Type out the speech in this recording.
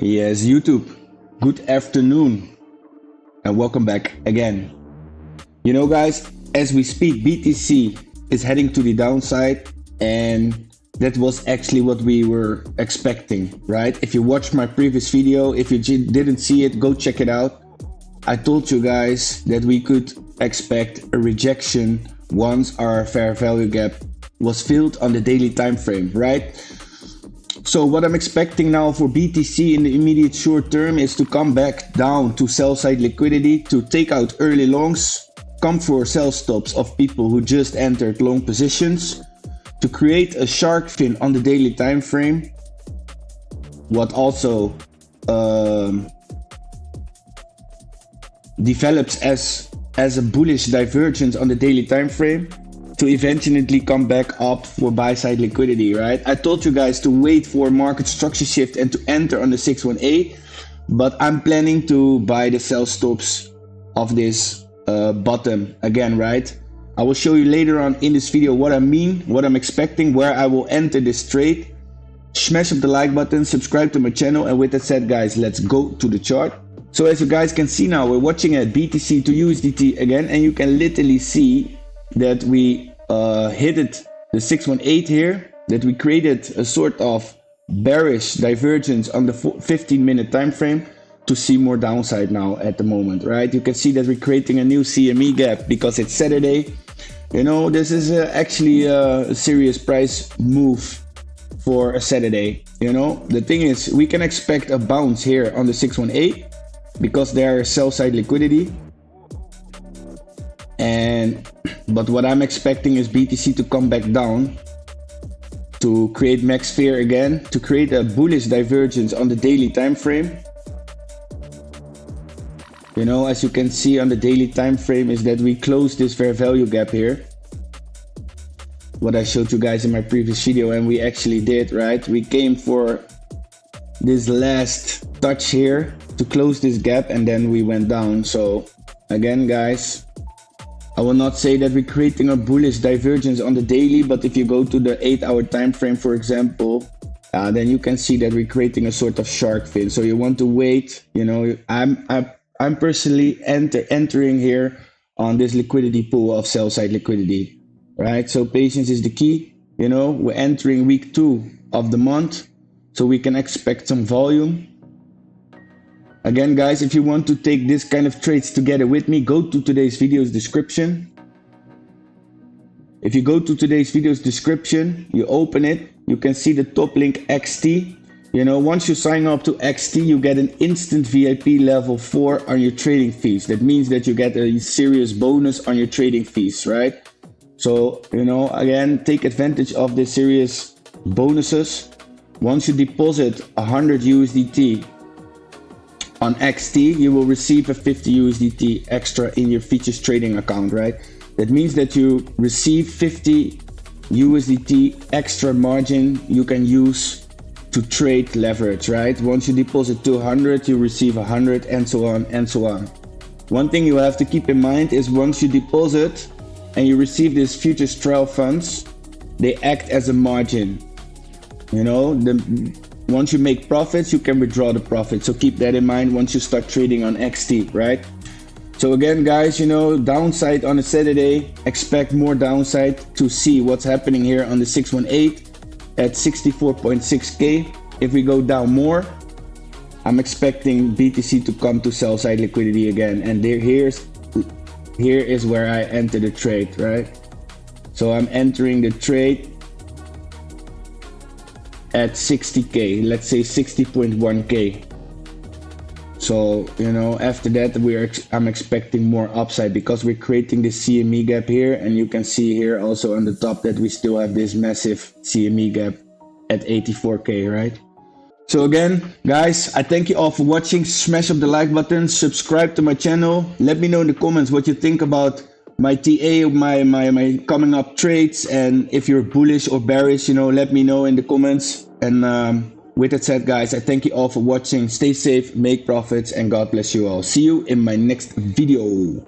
Yes, YouTube. Good afternoon and welcome back again. You know, guys, as we speak, BTC is heading to the downside, and that was actually what we were expecting, right? If you watched my previous video, if you didn't see it, go check it out. I told you guys that we could expect a rejection once our fair value gap was filled on the daily time frame, right? So what I'm expecting now for BTC in the immediate short term is to come back down to sell side liquidity, to take out early longs, come for sell stops of people who just entered long positions, to create a shark fin on the daily time frame, what also develops as a bullish divergence on the daily time frame, to eventually come back up for buy side liquidity, right? I told you guys to wait for market structure shift and to enter on the 61A, but I'm planning to buy the sell stops of this bottom again, right? I will show you later on in this video what I mean, what I'm expecting, where I will enter this trade. Smash up the like button, subscribe to my channel, and with that said, guys, let's go to the chart. So as you guys can see now, we're watching at BTC to USDT again, and you can literally see that we hit it, the 618 here, that we created a sort of bearish divergence on the 15-minute time frame to see more downside now at the moment, right? You can see that we're creating a new CME gap because it's Saturday. You know, this is actually a serious price move for a Saturday. You know, the thing is, we can expect a bounce here on the 618 because there is sell side liquidity. But what I'm expecting is BTC to come back down, to create max fear again, to create a bullish divergence on the daily time frame. You know, as you can see on the daily time frame is that we closed this fair value gap here, what I showed you guys in my previous video, and we actually did, right? We came for this last touch here to close this gap, and then we went down. So again, guys, I will not say that we're creating a bullish divergence on the daily, but if you go to the 8-hour time frame, for example, then you can see that we're creating a sort of shark fin. So you want to wait. You know, I'm personally entering here on this liquidity pool of sell side liquidity, right? So patience is the key. You know, we're entering week 2 of the month, so we can expect some volume. Again, guys, if you want to take this kind of trades together with me, go to today's video's description. If you go to today's video's description, you open it, you can see the top link XT. You know, once you sign up to XT, you get an instant VIP level 4 on your trading fees. That means that you get a serious bonus on your trading fees, right? So, you know, again, take advantage of the serious bonuses. Once you deposit 100 USDT on XT, you will receive a 50 USDT extra in your features trading account, right? That means that you receive 50 USDT extra margin you can use to trade leverage, right? Once you deposit 200, you receive 100, and so on and so on. One thing you have to keep in mind is once you deposit and you receive these futures trial funds, they act as a margin. You know, once you make profits, you can withdraw the profit. So keep that in mind once you start trading on XT, right? So again, guys, you know, downside on a Saturday, expect more downside to see what's happening here on the 618 at 64.6K. If we go down more, I'm expecting BTC to come to sell side liquidity again. And here is where I enter the trade, right? So I'm entering the trade at 60K, let's say 60.1K. So, you know, after that I'm expecting more upside because we're creating this CME gap here, and you can see here also on the top that we still have this massive CME gap at 84K, right? So again, guys, I thank you all for watching. Smash up the like button, subscribe to my channel. Let me know in the comments what you think about my TA, my coming up trades, and if you're bullish or bearish, you know, let me know in the comments. And with that said, guys, I thank you all for watching. Stay safe, make profits, and God bless you all. See you in my next video.